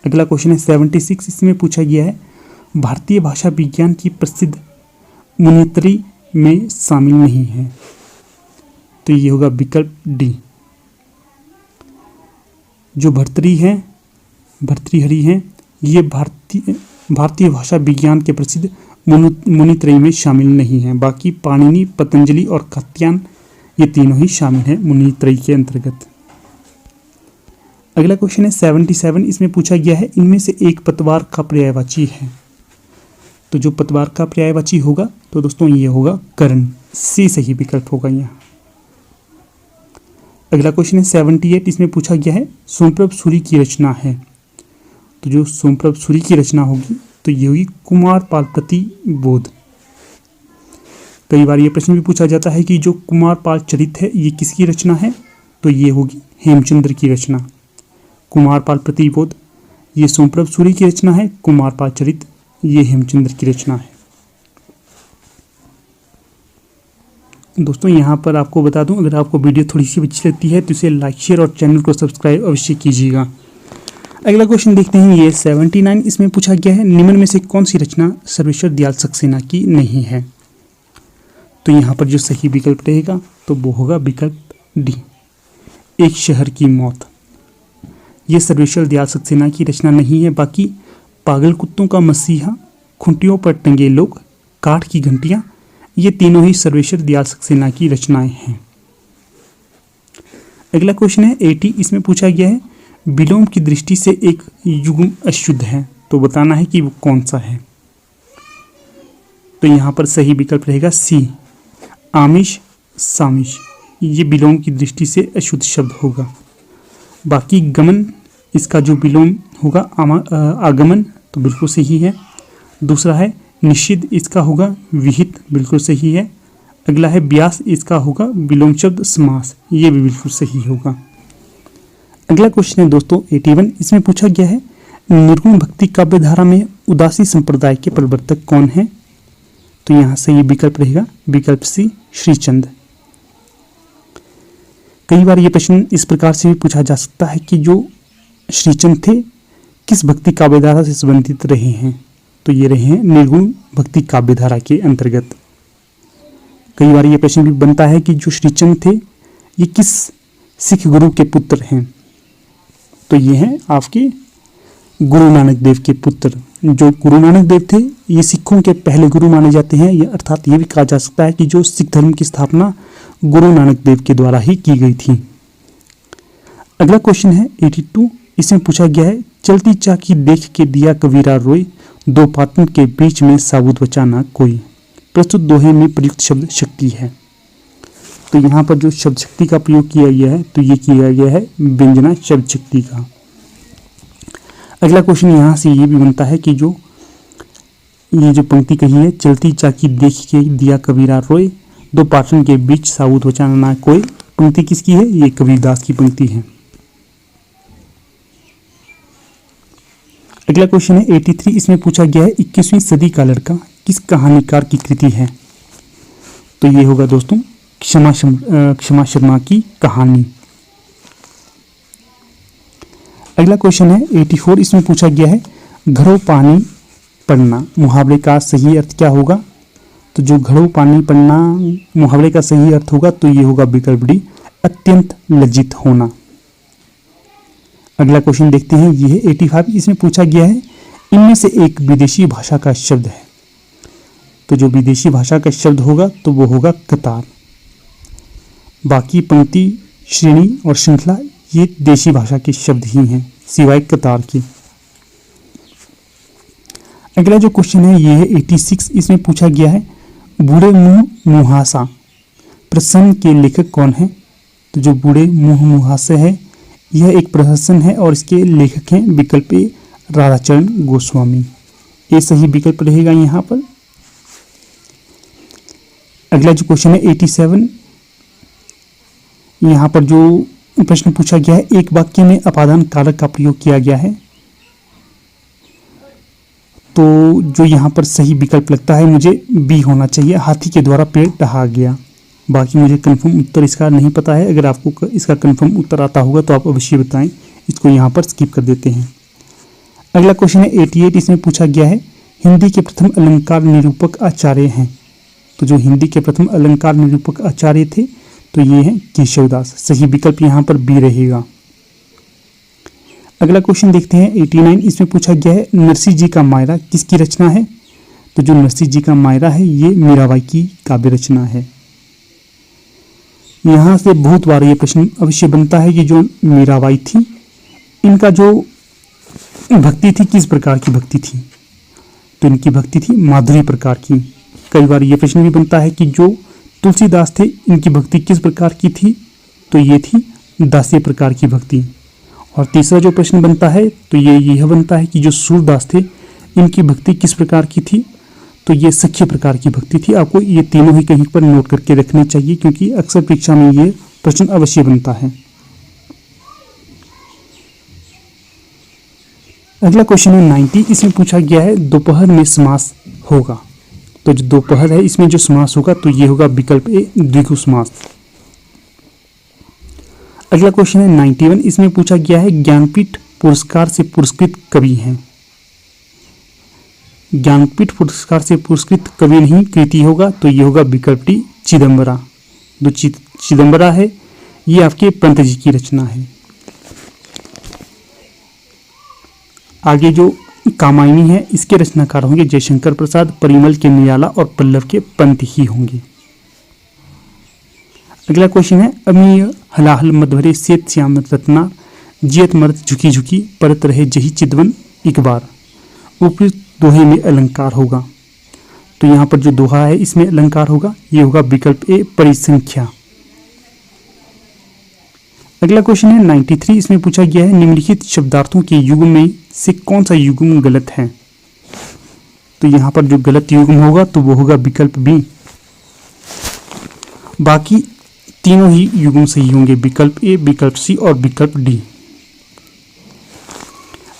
अगला क्वेश्चन है 76, इसमें पूछा गया है भारतीय भाषा विज्ञान की प्रसिद्ध मुनित्रयी में शामिल नहीं है। तो ये होगा विकल्प डी। जो भर्तृहरि हैं ये भारतीय भाषा विज्ञान के प्रसिद्ध मुनित्रयी में शामिल नहीं है। बाकी पाणिनि, पतंजलि और कात्यायन ये तीनों ही शामिल हैं मुनित्रयी के अंतर्गत। अगला क्वेश्चन है 77, इसमें पूछा गया है इनमें से एक पतवार का पर्यायवाची है। तो जो पतवार का पर्यायवाची होगा तो दोस्तों ये होगा कर्ण, सी सही विकल्प होगा यहाँ। अगला क्वेश्चन है 78, इसमें पूछा गया है सोमप्रभ सूरी की रचना है। तो जो सोमप्रभ सूरी की रचना होगी तो ये होगी कुमारपाल प्रतिबोध। कई बार ये प्रश्न भी पूछा जाता है कि जो कुमारपाल चरित है ये किसकी रचना है? तो ये होगी हेमचंद्र की रचना। कुमारपाल प्रतिबोध ये सोमप्रभ सूरी की रचना है, कुमारपाल चरित ये हेमचंद्र की रचना है। दोस्तों यहाँ पर आपको बता दूं, अगर आपको वीडियो थोड़ी सी अच्छी लगती है तो इसे लाइक, शेयर और चैनल को सब्सक्राइब अवश्य कीजिएगा। अगला क्वेश्चन देखते हैं, ये 79, इसमें पूछा गया है निम्न में से कौन सी रचना सर्वेश्वर दयाल सक्सेना की नहीं है? तो यहाँ पर जो सही विकल्प रहेगा तो वो होगा विकल्प डी, एक शहर की मौत। ये सर्वेश्वर दयाल सक्सेना की रचना नहीं है। बाकी पागल कुत्तों का मसीहा, खुंटियों पर टंगे लोग, काठ की घंटियां ये तीनों ही सर्वेश्वर दयाल सक्सेना की रचनाएं हैं। अगला क्वेश्चन है 80, इसमें पूछा गया है विलोम की दृष्टि से एक युग्म अशुद्ध है, तो बताना है कि वो कौन सा है। तो यहाँ पर सही विकल्प रहेगा सी, आमिष सामिष, ये विलोम की दृष्टि से अशुद्ध शब्द होगा। बाकी गमन, इसका जो विलोम होगा आगमन, तो बिल्कुल सही है। दूसरा है निषिद्ध इसका होगा विहित, बिल्कुल सही है। अगला है व्यास, इसका होगा विलोम शब्द समास, ये भी बिल्कुल सही होगा। अगला क्वेश्चन है दोस्तों 81, इसमें पूछा गया है निर्गुण भक्ति काव्य धारा में उदासी संप्रदाय के प्रवर्तक कौन है? तो यहाँ सही विकल्प रहेगा विकल्प सी श्रीचंद। कई बार ये प्रश्न इस प्रकार से भी पूछा जा सकता है कि जो श्रीचंद थे किस भक्ति काव्य धारा से संबंधित रहे हैं? तो ये रहे हैं निर्गुण भक्ति काव्य धारा के अंतर्गत। कई बार ये प्रश्न भी बनता है कि जो श्रीचंद थे ये किस सिख गुरु के पुत्र हैं? तो ये हैं आपके गुरु नानक देव के पुत्र। जो गुरु नानक देव थे ये सिखों के पहले गुरु माने जाते हैं, ये अर्थात ये भी कहा जा सकता है कि जो सिख धर्म की स्थापना गुरु नानक देव के द्वारा ही की गई थी। अगला क्वेश्चन है 82, इसमें पूछा गया है चलती चाकी देख के दिया कबीरा रोए, दो पातन के बीच में साबुत बचा ना कोई। प्रस्तुत दोहे में प्रयुक्त शब्द शक्ति है। तो यहाँ पर जो शब्द शक्ति का प्रयोग किया गया है तो ये किया गया है व्यंजना शब्द शक्ति का। अगला क्वेश्चन यहाँ से ये भी बनता है कि जो ये जो पंक्ति कही है चलती चाकी देख के दिया कबीरा रोए, दो पाटन के बीच साबुत बचा ना कोई, पंक्ति किसकी है? ये कबीरदास की पंक्ति है। अगला क्वेश्चन है 83, इसमें पूछा गया है 21वीं सदी का लड़का किस कहानीकार की कृति है? तो ये होगा दोस्तों क्षमा शर्मा की कहानी। अगला क्वेश्चन है 84, इसमें पूछा गया है घड़ों पानी पड़ना मुहावरे का सही अर्थ क्या होगा? तो जो घड़ों पानी पड़ना मुहावरे का सही अर्थ होगा तो ये होगा विकल्प डी अत्यंत लज्जित होना। अगला क्वेश्चन देखते हैं, ये है 85, इसमें पूछा गया है इनमें से एक विदेशी भाषा का शब्द है। तो जो विदेशी भाषा का शब्द होगा तो वो होगा कतार। बाकी पंक्ति श्रेणी और श्रृंखला ये देशी भाषा के शब्द ही हैं सिवाय कतार के। अगला जो क्वेश्चन है ये है 86, इसमें पूछा गया है बूढ़े मुंह मुहासा प्रसन्न के लेखक कौन है? तो जो बूढ़े मुंह मुहासे है यह एक प्रहसन है और इसके लेखक हैं विकल्प ए राधाचरण गोस्वामी। ये सही विकल्प रहेगा यहाँ पर। अगला जो क्वेश्चन है 87, यहाँ पर जो प्रश्न पूछा गया है एक वाक्य में अपादान कारक का प्रयोग किया गया है। तो जो यहाँ पर सही विकल्प लगता है मुझे बी होना चाहिए, हाथी के द्वारा पेड़ ढहा गया। बाकी मुझे कंफर्म उत्तर इसका नहीं पता है, अगर आपको इसका कंफर्म उत्तर आता होगा तो आप अवश्य बताएं, इसको यहाँ पर स्किप कर देते हैं। अगला क्वेश्चन है 88, इसमें पूछा गया है हिंदी के प्रथम अलंकार निरूपक आचार्य हैं। तो जो हिंदी के प्रथम अलंकार निरूपक आचार्य थे तो ये हैं केशवदास। सही विकल्प यहाँ पर बी रहेगा। अगला क्वेश्चन देखते हैं 89, इसमें पूछा गया है नरसिंह जी का मायरा किसकी रचना है? तो जो नरसिंह जी का मायरा है ये मीराबाई की काव्य रचना है। यहाँ से बहुत बार ये प्रश्न अवश्य बनता है कि जो मीराबाई थी इनका जो भक्ति थी किस प्रकार की भक्ति थी? तो इनकी भक्ति थी माधुरी प्रकार की। कई बार ये प्रश्न भी बनता है कि जो तुलसीदास थे इनकी भक्ति किस प्रकार की थी? तो ये थी दास्य प्रकार की भक्ति। और तीसरा जो प्रश्न बनता है तो ये यह बनता है कि जो सूरदास थे इनकी भक्ति किस प्रकार की थी? तो ये सख्य प्रकार की भक्ति थी। आपको ये तीनों ही कहीं पर नोट करके रखने चाहिए क्योंकि अक्सर परीक्षा में ये प्रश्न अवश्य बनता है। अगला क्वेश्चन है 90, इसमें पूछा गया है दोपहर में समास होगा। तो जो दोपहर है इसमें जो समास होगा तो ये होगा विकल्प ए द्विगु समास। अगला क्वेश्चन है 91, इसमें पूछा गया है ज्ञानपीठ पुरस्कार से पुरस्कृत कवि हैं। ज्ञानपीठ पुरस्कार से पुरस्कृत कवि नहीं कृति होगा तो ये होगा विकल्प डी चिदंबरा। जो चिदंबरा है ये आपके पंत जी की रचना है। आगे जो कामायनी है इसके रचनाकार होंगे जयशंकर प्रसाद, परिमल के निराला और पल्लव के पंत ही होंगे। अगला क्वेश्चन है अमीय हलाहल मधुरे सेत श्याम रत्ना जियत मर्द झुकी झुकी परत रहे जही चिदवन एक बार। ऊपरी दोहे में अलंकार होगा तो यहाँ पर जो दोहा है इसमें अलंकार होगा, ये होगा विकल्प ए परिसंख्या। अगला क्वेश्चन है 93, इसमें पूछा गया है निम्नलिखित शब्दार्थों के युग्म में से कौन सा युग्म गलत है? तो यहाँ पर जो गलत युग्म होगा तो वो होगा विकल्प बी। बाकी तीनों ही युग्म सही होंगे, विकल्प ए, विकल्प सी और विकल्प डी।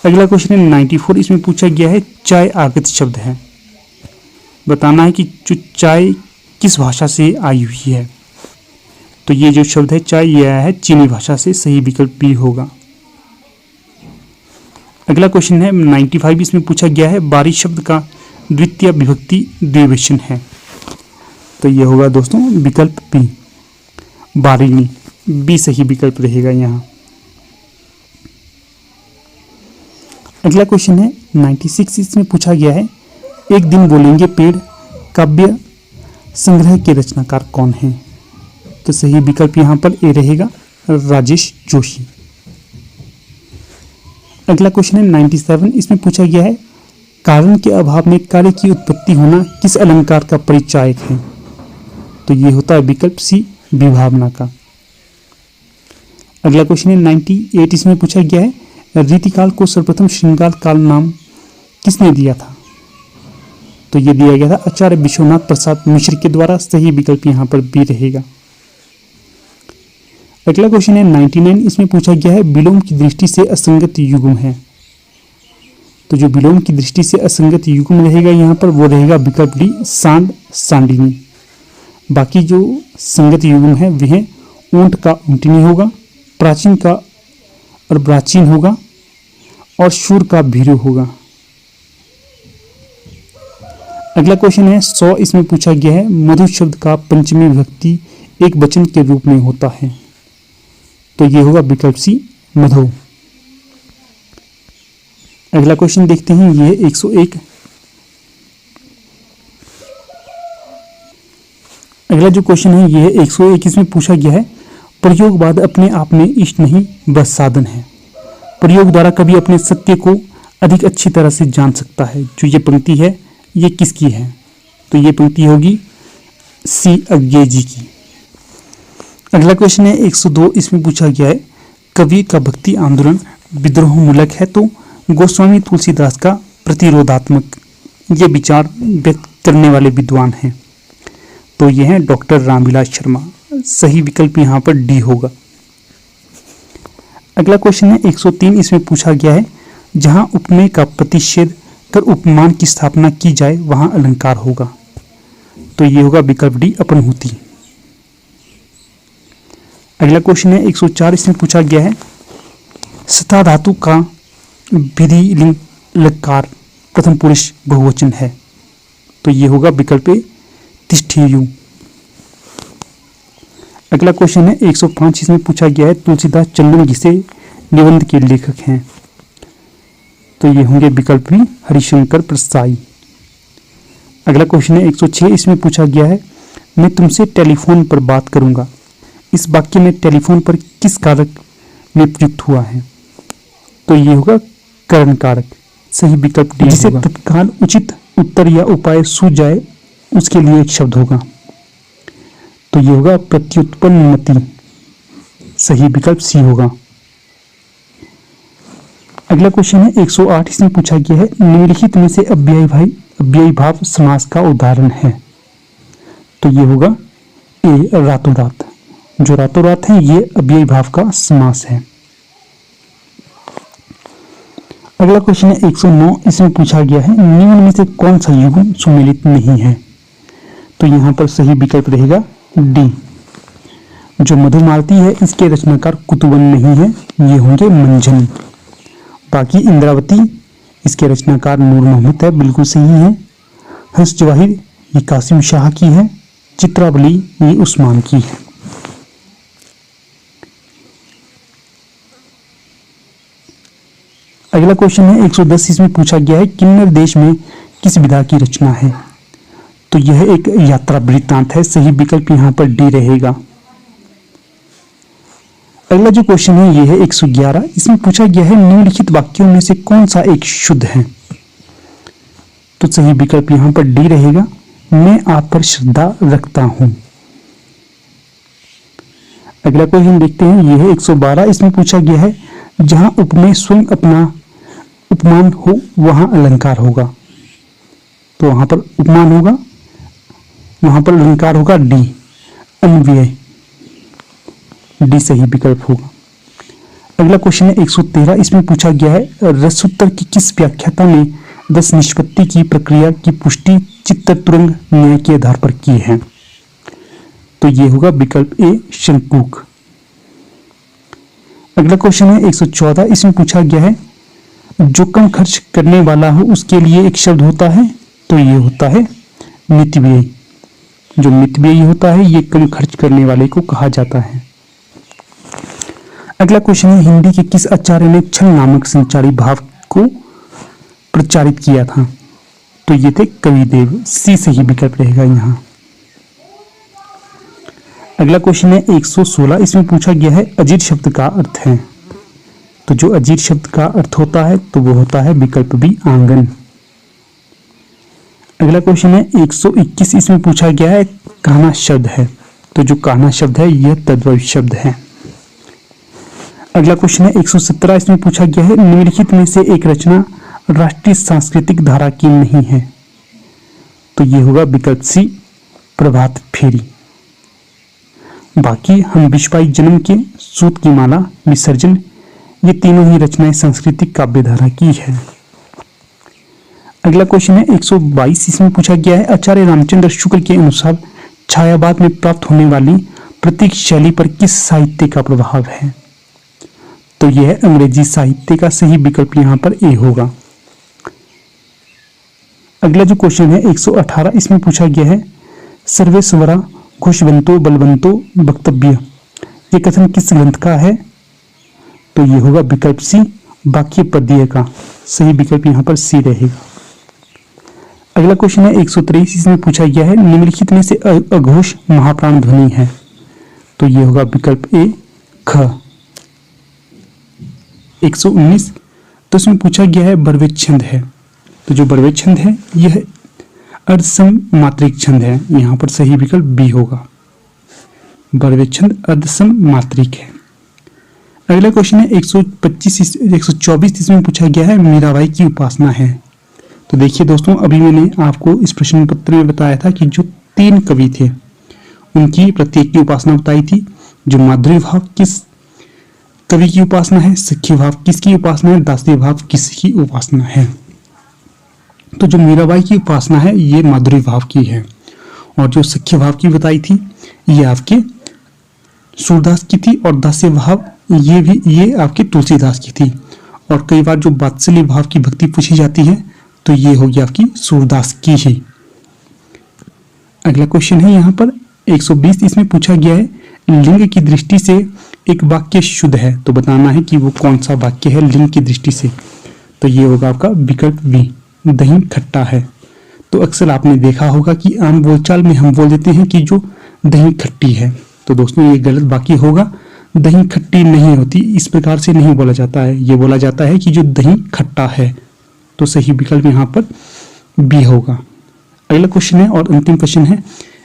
अगला क्वेश्चन है 94। इसमें पूछा गया है चाय आगत शब्द है, बताना है कि जो चाय किस भाषा से आई हुई है। तो ये जो शब्द है चाय, ये आया है चीनी भाषा से, सही विकल्प बी होगा। अगला क्वेश्चन है 95। इसमें पूछा गया है बारिश शब्द का द्वितीय विभक्ति द्विवचन है, तो ये होगा दोस्तों विकल्प बी, बारिनी। बी सही विकल्प रहेगा यहाँ। अगला क्वेश्चन है 96। इसमें पूछा गया है एक दिन बोलेंगे पेड़ काव्य संग्रह के रचनाकार कौन है। तो सही विकल्प यहाँ पर ए रहेगा, राजेश जोशी। अगला क्वेश्चन है 97। इसमें पूछा गया है कारण के अभाव में कार्य की उत्पत्ति होना किस अलंकार का परिचायक है। तो ये होता है विकल्प सी, विभावना का। अगला क्वेश्चन है 98। इसमें पूछा गया है रीतिकाल को सर्वप्रथम श्रृंगार काल नाम किसने दिया था। तो ये दिया गया था आचार्य विश्वनाथ प्रसाद मिश्र के द्वारा, सही विकल्प यहाँ पर बी रहेगा। अगला क्वेश्चन है 99। इसमें पूछा गया है विलोम की दृष्टि से असंगत युग्म है। तो जो विलोम की दृष्टि से असंगत युग्म रहेगा यहाँ पर वो रहेगा विकल्प डी, सांड सांडिनी। बाकी जो संगत युग्म है वह ऊंट का ऊंटनी होगा, प्राचीन का और प्राचीन होगा और शूर का भीरू होगा। अगला क्वेश्चन है 100। इसमें पूछा गया है मधु शब्द का पंचमी विभक्ति एक वचन के रूप में होता है। तो ये होगा विकल्प सी, मधु। अगला क्वेश्चन देखते हैं, ये है 101। अगला जो क्वेश्चन है ये है 101। इसमें पूछा गया है प्रयोगवाद अपने आप में इष्ट नहीं बस साधन है। प्रयोग द्वारा कभी अपने सत्य को अधिक अच्छी तरह से जान सकता है। जो ये पंक्ति है ये किसकी है। तो ये पंक्ति होगी सी, अज्ञेय जी की। अगला क्वेश्चन है 102। इसमें पूछा गया है कवि का भक्ति आंदोलन विद्रोह मूलक है तो गोस्वामी तुलसीदास का प्रतिरोधात्मक, ये विचार व्यक्त करने वाले विद्वान हैं। तो ये हैं डॉक्टर रामविलास शर्मा। सही विकल्प यहाँ पर डी होगा। अगला क्वेश्चन है 103। इसमें पूछा गया है जहां उपमेय का प्रतिषेध कर उपमान की स्थापना की जाए वहां अलंकार होगा। तो ये होगा विकल्प डी, अपनहुति। अगला क्वेश्चन है 104। इसमें पूछा गया है सता धातु का विधि लिंग लकार प्रथम पुरुष बहुवचन है। तो ये होगा विकल्प ए, तिष्ठेयु। अगला क्वेश्चन है 105। इसमें पूछा गया है तुलसीदास चंदन घिसे निबंध के लेखक हैं। तो ये होंगे विकल्प भी, हरिशंकर प्रसाई। अगला क्वेश्चन है 106। इसमें पूछा गया है मैं तुमसे टेलीफोन पर बात करूंगा, इस वाक्य में टेलीफोन पर किस कारक में प्रयुक्त हुआ है। तो ये होगा करण कारक, सही विकल्प डी। जिसे तत्काल उचित उत्तर या उपाय सूझ जाए उसके लिए एक शब्द होगा। तो ये होगा प्रत्युत्पन्न मति, सही विकल्प सी होगा। अगला क्वेश्चन है 108। इसमें पूछा गया है निम्नलिखित में से अव्ययी भाव समास का उदाहरण है। तो ये होगा ए, रातों रात। जो रातों रात है ये अव्ययी भाव का समास है। अगला क्वेश्चन है 109। इसमें पूछा गया है निम्न में से कौन सा युग्म सुमेलित नहीं है। तो यहाँ पर सही विकल्प रहेगा डी। जो मधुमालती है इसके रचनाकार कुतुबन नहीं है, ये होंगे मंझन। बाकी इंद्रावती इसके रचनाकार नूर मोहम्मद है, बिल्कुल सही है। हंस जवाहिर ये कासिम शाह की है, चित्रावली ये उस्मान की है। अगला क्वेश्चन है 110। इसमें पूछा गया है किन्नर देश में किस विधा की रचना है। तो यह एक यात्रा वृत्तांत है, सही विकल्प यहाँ पर डी रहेगा। अगला जो क्वेश्चन है यह है 111। इसमें पूछा गया है निम्नलिखित वाक्यों में से कौन सा एक शुद्ध है। तो सही विकल्प यहाँ पर डी रहेगा, मैं आप पर श्रद्धा रखता हूं। अगला क्वेश्चन देखते हैं, यह है 112। इसमें पूछा गया है जहां उपमेय स्वयं अपना उपमान हो वहां अलंकार होगा। तो वहां पर उपमान होगा, वहां पर अलंकार होगा डी, अन्व्यय, डी सही विकल्प होगा। अगला क्वेश्चन है 113। इसमें पूछा गया है रसोत्तर की किस व्याख्याता ने 10 निष्पत्ति की प्रक्रिया की पुष्टि चित्ततुरंग न्याय के आधार पर की है? तो ये होगा विकल्प ए, शंकुक। अगला क्वेश्चन है 114। इसमें पूछा गया है जो कम खर्च करने वाला हो उसके लिए एक शब्द होता है, तो ये होता है मितव्ययी। जो मितव्ययी होता है ये कम खर्च करने वाले को कहा जाता है। अगला क्वेश्चन है हिंदी के किस आचार्य ने छल नामक संचारी भाव को प्रचारित किया था? तो ये थे कविदेव, सी सही विकल्प रहेगा यहाँ। अगला क्वेश्चन है 116। इसमें पूछा गया है अजीर शब्द का अर्थ है, तो जो अजीर शब्द का अर्थ होता है तो वो होता है विकल्प बी, आंगन। अगला क्वेश्चन है 121। इसमें पूछा गया है कहना शब्द है, तो जो कहना शब्द है यह तद्भव शब्द है। अगला क्वेश्चन है 117। इसमें पूछा गया है निम्नलिखित में से एक रचना राष्ट्रीय सांस्कृतिक धारा की नहीं है, तो ये होगा विकल्प सी, प्रभात फेरी। बाकी हम विश्वाई जन्म के, सूत की माला, विसर्जन, ये तीनों ही रचनाएं सांस्कृतिक काव्य धारा की है। अगला क्वेश्चन है 122। इसमें पूछा गया है आचार्य रामचंद्र शुक्ल के अनुसार छायावाद में प्राप्त होने वाली प्रतीक शैली पर किस साहित्य का प्रभाव है? तो यह है अंग्रेजी साहित्य का, सही विकल्प यहाँ पर ए होगा। अगला जो क्वेश्चन है 118। इसमें पूछा गया है सर्वे स्वरा घोषवंतो बलवंतो वक्तव्य, ये कथन किस ग्रंथ का है? तो ये होगा विकल्प सी, वाक्य पद्य का, सही विकल्प यहाँ पर सी रहेगा। अगला क्वेश्चन है 123। इसमें पूछा गया है निम्नलिखित में से अघोष महाप्राण ध्वनि है, तो ये होगा विकल्प ए, ख। 119। तो इसमें पूछा गया है बर्वेद छंद है, तो जो बर्वेद छंद है यह अर्धसम मात्रिक छंद है, यहाँ पर सही विकल्प बी होगा, बर्वेद छंद अर्धसम मात्रिक है। अगला क्वेश्चन है 124। इसमें पूछा गया है मीराबाई की उपासना है, तो देखिए दोस्तों अभी मैंने आपको इस प्रश्न पत्र में बताया था कि जो 3 कवि थे उनकी प्रत्येक की उपासना बताई थी। जो माधुरी भाव किस कवि की उपासना है, सख्य भाव किसकी उपासना है, दास्य भाव किसकी उपासना है? तो जो मीराबाई की उपासना है ये माधुरी भाव की है, और जो सख्य भाव की बताई थी ये आपके सूरदास की थी, और दास्य भाव ये आपके तुलसीदास की थी। और कई बार जो वात्सल्य भाव की भक्ति पूछी जाती है तो ये होगी आपकी सूरदास की ही। अगला क्वेश्चन है यहाँ पर 120। इसमें पूछा गया है लिंग की दृष्टि से एक वाक्य शुद्ध है, तो बताना है कि वो कौन सा वाक्य है लिंग की दृष्टि से। तो ये होगा आपका विकल्प बी, दही खट्टा है। तो अक्सर आपने देखा होगा कि आम बोलचाल में हम बोल देते हैं कि जो दही खट्टी है, तो दोस्तों ये गलत वाक्य होगा। दही खट्टी नहीं होती, इस प्रकार से नहीं बोला जाता है, ये बोला जाता है कि जो दही खट्टा है। तो सही विकल्प यहाँ पर बी होगा। अगला क्वेश्चन है और अंतिम क्वेश्चन है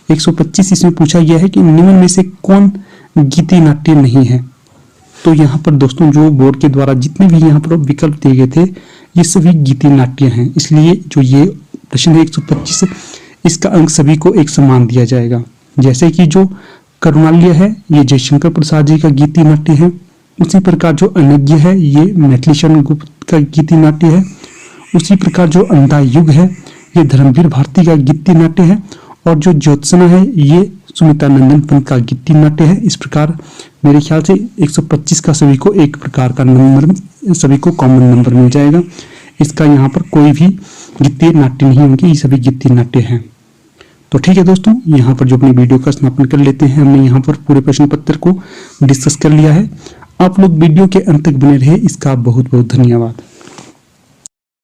125। इसमें पूछा गया है कि निम्न में से कौन गीति नाट्य नहीं है? तो यहाँ पर दोस्तों जो बोर्ड के द्वारा जितने भी यहाँ पर विकल्प दिए गए थे ये सभी गीति नाट्य हैं, इसलिए जो ये प्रश्न है 125 इसका अंक सभी को एक समान दिया जाएगा। जैसे कि जो करुणालय है ये जयशंकर प्रसाद जी का गीति नाट्य है, उसी प्रकार जो अनज्ञ है ये मैथिली शरण गुप्त का गीति नाट्य है, उसी प्रकार जो अंधा युग है ये धर्मवीर भारती का गीति नाट्य है, और जो ज्योत्सना है ये सुमिता नंदन पंत का गीति नाट्य है। इस प्रकार मेरे ख्याल से 125 का सभी को एक प्रकार का नंबर, सभी को कॉमन नंबर मिल जाएगा। इसका यहाँ पर कोई भी गीति नाट्य नहीं होंगे, ये सभी गीति नाट्य हैं। तो ठीक है दोस्तों, यहाँ पर जो अपनी वीडियो का समापन कर लेते हैं। हमने यहाँ पर पूरे प्रश्न पत्र को डिस्कस कर लिया है। आप लोग वीडियो के अंत तक बने रहे, इसका बहुत बहुत धन्यवाद।